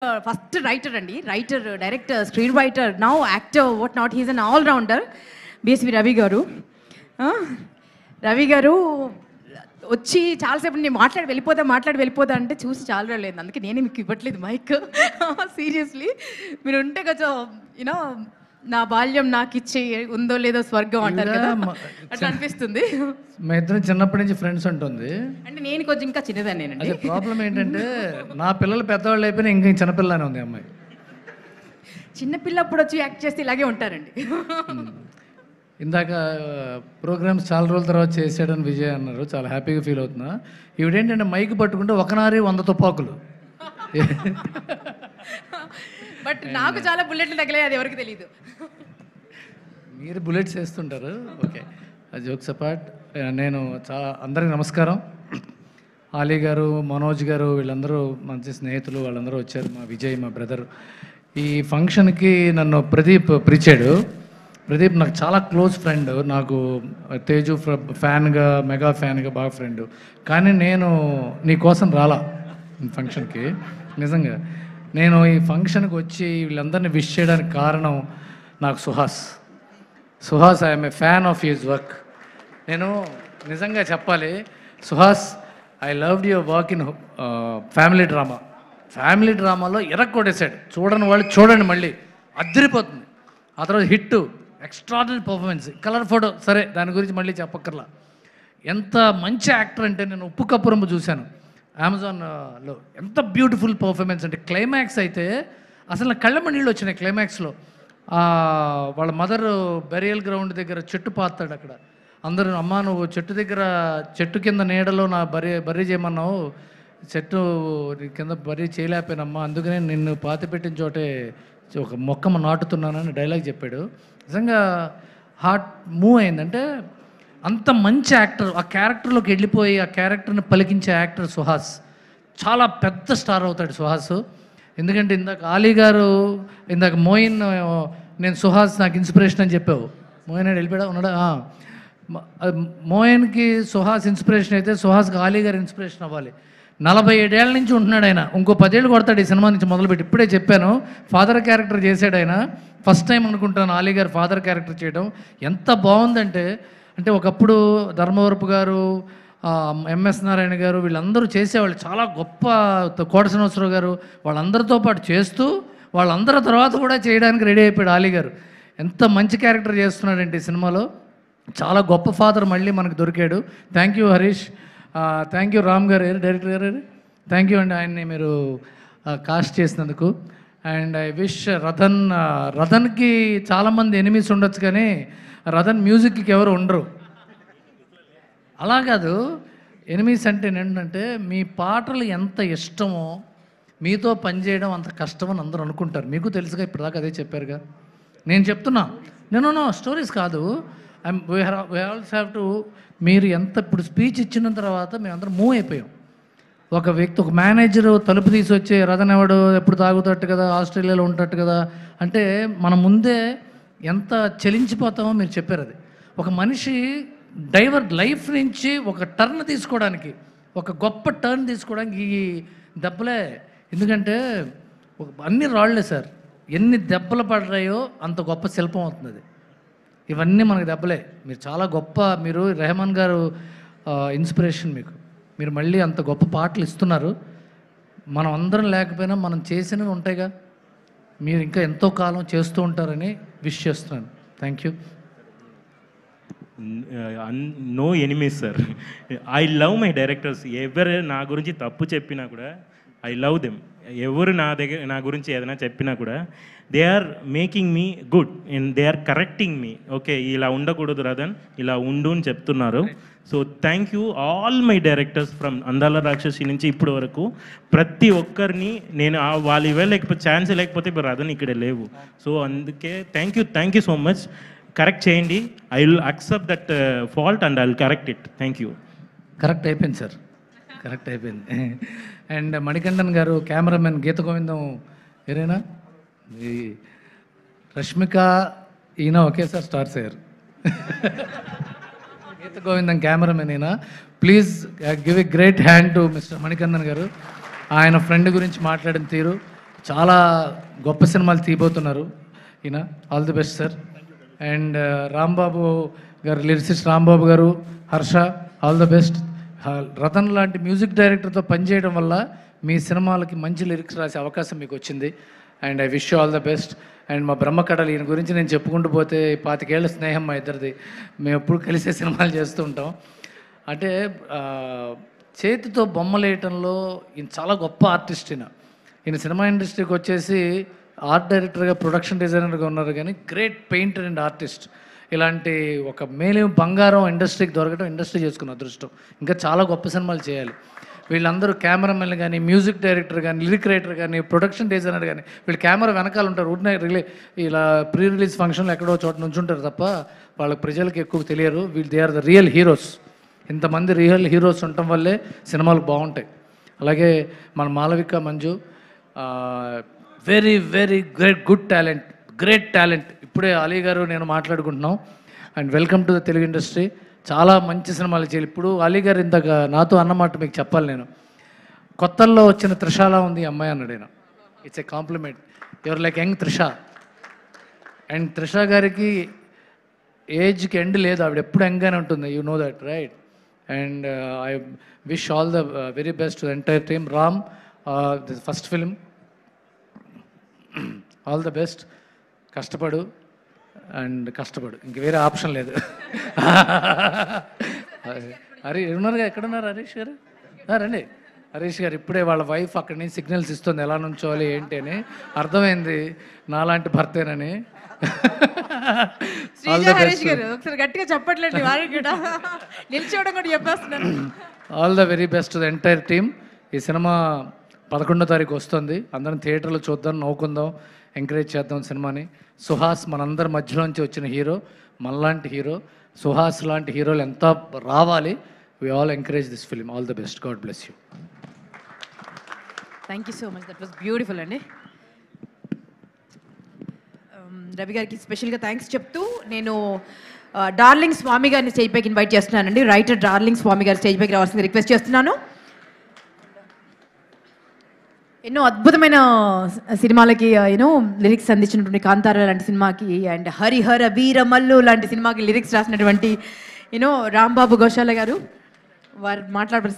First writer అండి. Writer, director, screen writer, now actor, what not. He's an all rounder. BSV Ravi గారు. రవి గారు వచ్చి చాలాసేపు నేను మాట్లాడి వెళ్ళిపోదా అంటే చూసి చాలా రోజులేదు. అందుకే నేనే మీకు ఇవ్వట్లేదు మైక్. సీరియస్లీ మీరు ఉంటే కొంచెం యూనో నా బాల్యం నాకు ఇచ్చే ఉందో లేదో స్వర్గం అంటారు కదా, అట్లా అనిపిస్తుంది. మా ఇద్దరం చిన్నప్పటి నుంచి ఫ్రెండ్స్ ఉంటుంది. అంటే నేను కొంచెం ఇంకా చిన్నదాన్ని. అదే ప్రాబ్లం ఏంటంటే నా పిల్లలు పెద్దవాళ్ళు అయిపోయినా ఇంకా చిన్నపిల్లనే ఉంది అమ్మాయి. చిన్నపిల్లప్పుడు వచ్చి యాక్ట్ చేస్తే ఇలాగే ఉంటారండి. ఇందాక ప్రోగ్రామ్స్ చాలా రోజుల తర్వాత చేసాడని విజయ్ అన్నారు. చాలా హ్యాపీగా ఫీల్ అవుతున్నా. ఇవిడేంటంటే మైక్ పట్టుకుంటే ఒక నారి 100 తుపాకులు. బట్ నాకు చాలా బుల్లెట్లు తగిలాయి, అది ఎవరికి తెలియదు. మీరు బుల్లెట్స్ వేస్తుంటారు. Okay, jokes apart. నేను అందరికీ నమస్కారం. ఆలీ గారు, మనోజ్ గారు వీళ్ళందరూ మంచి స్నేహితులు, వాళ్ళందరూ వచ్చారు. మా విజయ్, మా బ్రదర్. ఈ ఫంక్షన్కి నన్ను ప్రదీప్ పిలిచాడు. ప్రదీప్ నాకు చాలా క్లోజ్ ఫ్రెండ్. నాకు తేజు ఫ్యాన్గా, మెగా ఫ్యాన్గా బాగా ఫ్రెండ్. కానీ నేను నీ కోసం రాలా ఫంక్షన్కి. నిజంగా నేను ఈ ఫంక్షన్కి వచ్చి వీళ్ళందరినీ విష్ చేయడానికి కారణం నాకు Suhas. I'm a fan of his work. నేను నిజంగా చెప్పాలి, Suhas, I loved your work in family డ్రామాలో ఎరక్కొట్టేశాడు. చూడని వాళ్ళు చూడండి, మళ్ళీ అద్దరిపోతుంది. ఆ తర్వాత hit, extraordinary performance, colour photo. సరే, దాని గురించి మళ్ళీ చెప్పక్కర్లా. ఎంత మంచి యాక్టర్ అంటే, నేను ఉప్పు కప్పురంబు చూశాను అమెజాన్లో. ఎంత బ్యూటిఫుల్ పర్ఫార్మెన్స్ అంటే, క్లైమాక్స్ అయితే అసలు నా కళ్ళమ్మ నీళ్ళు వచ్చినాయి. క్లైమాక్స్లో వాళ్ళ మదర్ బెరియల్ గ్రౌండ్ దగ్గర చెట్టు పాతాడు. అక్కడ అందరూ, అమ్మ నువ్వు చెట్టు కింద నీడలో నా బర్రీ చేయమన్నావు, చెట్టు కింద బర్రీ చేయలేకపోయినమ్మా, అందుకనే నిన్ను పాతి పెట్టిన చోటే ఒక మొక్కమ్మ నాటుతున్నానని డైలాగ్ చెప్పాడు. నిజంగా హార్ట్ మూవ్ అయిందంటే, అంత మంచి యాక్టర్. ఆ క్యారెక్టర్లోకి వెళ్ళిపోయి ఆ క్యారెక్టర్ని పలికించే యాక్టర్ సుహాస్. చాలా పెద్ద స్టార్ అవుతాడు సుహాస్. ఎందుకంటే ఇందాక ఆలీ గారు, ఇందాక మోయిన్, నేను సుహాస్ నాకు ఇన్స్పిరేషన్ అని చెప్పావు. మోయిన్ వెళ్ళిపోయా ఉన్నాడా? మోయిన్కి సుహాస్ ఇన్స్పిరేషన్ అయితే సుహాస్కి ఆలీ గారు ఇన్స్పిరేషన్ అవ్వాలి. 47 ఏళ్ళ నుంచి ఉంటున్నాడు ఆయన. ఇంకో 10 ఏళ్ళు కొడతాడు ఈ సినిమా నుంచి మొదలుపెట్టి. ఇప్పుడే చెప్పాను, ఫాదర్ క్యారెక్టర్ చేశాడు ఆయన. ఫస్ట్ టైం అనుకుంటాను ఆలీ గారు ఫాదర్ క్యారెక్టర్ చేయడం. ఎంత బాగుందంటే, ఒకప్పుడు ధర్మవరపు గారు, ఎంఎస్ నారాయణ గారు వీళ్ళందరూ చేసేవాళ్ళు. చాలా గొప్ప, కోట శ్రీనివాసరావు గారు, వాళ్ళందరితో పాటు చేస్తూ వాళ్ళందరి తర్వాత కూడా చేయడానికి రెడీ అయిపోయాడు ఆలీ గారు. ఎంత మంచి క్యారెక్టర్ చేస్తున్నాడంటే ఈ సినిమాలో. చాలా గొప్ప ఫాదర్ మళ్ళీ మనకు దొరికాడు. Thank you Harish, thank you Ram గారు, డైరెక్టర్ గారు, థ్యాంక్ యూ అండి ఆయన్ని మీరు కాస్ట్ చేసినందుకు. అండ్ ఐ విష్ రథన్కి చాలామంది ఎనిమీస్ ఉండొచ్చు, కానీ రథన్ మ్యూజిక్కి ఎవరు ఉండరు. అలా కాదు, ఎనిమీస్ అంటే ఏంటంటే, మీ పాటలు ఎంత ఇష్టమో మీతో పనిచేయడం అంత కష్టమని అందరూ అనుకుంటారు. మీకు తెలుసుగా, ఇప్పుడు దాకా అదే చెప్పారుగా. నేను చెప్తున్నా, నేను స్టోరీస్ కాదు, వీ ఆల్సో హ్యావ్ టు. మీరు ఎంత ఇప్పుడు స్పీచ్ ఇచ్చిన తర్వాత మేమందరం మూవ్ అయిపోయాం. ఒక వ్యక్తి, ఒక మేనేజరు తలుపు తీసి వచ్చే, రథన్ ఎవడు ఎప్పుడు తాగుతట్టు కదా, ఆస్ట్రేలియాలో ఉంటట్టు కదా అంటే, మన ముందే ఎంత చలించిపోతామో మీరు చెప్పారు. అది ఒక మనిషి లైఫ్ నుంచి ఒక టర్న్ తీసుకోవడానికి, ఒక గొప్ప టర్న్ తీసుకోవడానికి ఈ దెబ్బలే. ఎందుకంటే అన్ని రాళ్లే సార్, ఎన్ని దెబ్బలు పడ్డాయో అంత గొప్ప శిల్పం అవుతుంది. ఇవన్నీ మనకు దెబ్బలే. మీరు చాలా గొప్ప, మీరు రెహమాన్ గారు ఇన్స్పిరేషన్ మీకు. మీరు మళ్ళీ అంత గొప్ప పాటలు ఇస్తున్నారు. మనం అందరం లేకపోయినా మనం చేసినవి ఉంటాయిగా, మీరు ఇంకా ఎంతో కాలం చేస్తూ ఉంటారని విష్ చేస్తున్నాను. Thank you. No enemies sir. I love my directors. ఎవరు నా గురించి తప్పు చెప్పినా కూడా ఐ లవ్ దెమ్. ఎవరు నా గురించి ఏదైనా చెప్పినా కూడా they are making me good and they are correcting me. Okay, ఇలా ఉండకూడదు రథన్, ఇలా ఉండు అని చెప్తున్నారు. So thank you all my directors from Andala Rakshasi నుంచి ఇప్పటి వరకు. ప్రతి ఒక్కరిని నేను వాళ్ళు ఇవ్వలేకపోతే, ఛాన్స్ లేకపోతే ఇప్పుడు రథన్ ఇక్కడ లేవు. సో అందుకే thank you so much. Correct చేయండి. I will accept that fault and I will correct it. Thank you. Correct అయిపోయింది సార్, కరెక్ట్ అయిపోయింది. అండ్ మణికంఠన్ గారు, కెమెరామెన్, గీత గోవిందం ఏరేనా, ఈ రష్మిక, ఈయన ఒకేసారి స్టార్స్ అయ్యారు. గీత గోవిందం కెమెరామెన్ ఈయన. Please give a great hand to mister Manikandan గారు. ఆయన ఫ్రెండ్ గురించి మాట్లాడిన తీరు, చాలా గొప్ప సినిమాలు తీయబోతున్నారు ఈయన. All the best sir. And Rambabu garu, lyricist Rambabu garu, Harsha, all the best. Ratan లాంటి మ్యూజిక్ డైరెక్టర్తో పనిచేయడం వల్ల మీ సినిమాలకి మంచి లిరిక్స్ రాసే అవకాశం మీకు వచ్చింది. And I wish you all the best. And మా బ్రహ్మకడలు, ఈయన గురించి నేను చెప్పుకుంటూ పోతే 25 ఏళ్ళ స్నేహం మా ఇద్దరిది. మేము ఎప్పుడు కలిసే సినిమాలు చేస్తూ ఉంటాం. అంటే చేతితో బొమ్మలు వేయటంలో ఈయన చాలా గొప్ప ఆర్టిస్ట్. ఈయన సినిమా ఇండస్ట్రీకి వచ్చేసి ఆర్ట్ డైరెక్టర్గా, ప్రొడక్షన్ డిజైనర్గా ఉన్నారు, కానీ గ్రేట్ పెయింటర్ అండ్ ఆర్టిస్ట్. ఇలాంటి ఒక మేలేం బంగారం ఇండస్ట్రీకి దొరకడం, ఇండస్ట్రీ చేసుకున్న అదృష్టం. ఇంకా చాలా గొప్ప సినిమాలు చేయాలి. వీళ్ళందరూ కెమెరామెన్ కానీ, మ్యూజిక్ డైరెక్టర్ కానీ, లిరిక్ రైటర్ కానీ, ప్రొడక్షన్ డిజైనర్ కానీ, వీళ్ళు కెమెరా వెనకాల ఉంటారు. ఊరినే ఇలా ప్రీ రిలీజ్ ఫంక్షన్లో ఎక్కడో చోట నుంచి ఉంటారు తప్ప వాళ్ళకి ప్రజలకు ఎక్కువ తెలియరు. వీళ్ళు they are the real heroes. ఇంతమంది రియల్ హీరోస్ ఉండటం వల్లే సినిమాలు బాగుంటాయి. అలాగే మన Malavika Manju, very very good talent, great talent. ఇప్పుడే అలీ గారు నేను మాట్లాడుకుంటున్నాం. And welcome to the Telugu industry. చాలా మంచి సినిమాలు చేయాలి. ఇప్పుడు అలీ గారు ఇందాక నాతో అన్నమాట మీకు చెప్పాలి. నేను కొత్తల్లో వచ్చిన త్రిషాలా ఉంది ఈ అమ్మాయి అన్నాడు. It's a compliment. Your like young Trisha. And Trisha గారికి ఏజ్కి ఎండ్ లేదు, ఆవిడ ఎప్పుడు యంగ్గానే ఉంటుంది. You know that right. And I wish all the very best to the entire team. Ram, this first film, all the best. కష్టపడు ఇంక వేరే ఆప్షన్ లేదు. హరి ఉన్నారుగా, ఎక్కడున్నారు హరీష్ గారు? రండి. హరీష్ గారు ఇప్పుడే వాళ్ళ వైఫ్ అక్కడి నుంచి సిగ్నల్స్ ఇస్తుంది ఎలా నుంచోవాలి ఏంటి అని. అర్థమైంది నాలాంటి భర్తేనని. హరీష్ గారు ఒకసారి గట్టిగా చెప్పట్లేదు, నిల్చోవడం కూడా చెప్పేస్తున్నాను. All the very best to the entire team. ఈ సినిమా 11వ తారీఖు వస్తుంది. అందరం థియేటర్లో చూద్దాం, నవ్వుకుందాం, ఎంకరేజ్ చేద్దాం సినిమాని. సుహాస్ మనందరి మధ్యలోంచి వచ్చిన హీరో, మనలాంటి హీరో. సుహాస్ లాంటి హీరోలు ఎంత రావాలి. We all encourage this film. All the best. God bless you. Thank you so much. That was beautiful అండి. రవి గారికి స్పెషల్గా థ్యాంక్స్ చెప్తూ నేను డార్లింగ్ స్వామి గారిని స్టేజ్ పైకి ఇన్వైట్ చేస్తున్నానండి. రైటర్ డార్లింగ్ స్వామి గారు స్టేజ్ పైకి రావాల్సింది రిక్వెస్ట్ చేస్తున్నాను. ఎన్నో అద్భుతమైన సినిమాలకి లిరిక్స్ అందించినటువంటి కాంతార లాంటి సినిమాకి, అండ్ హరిహర వీరమల్లు లాంటి సినిమాకి లిరిక్స్ రాసినటువంటి రాంబాబు గోశాల గారు వారు మాట్లాడాల్సిన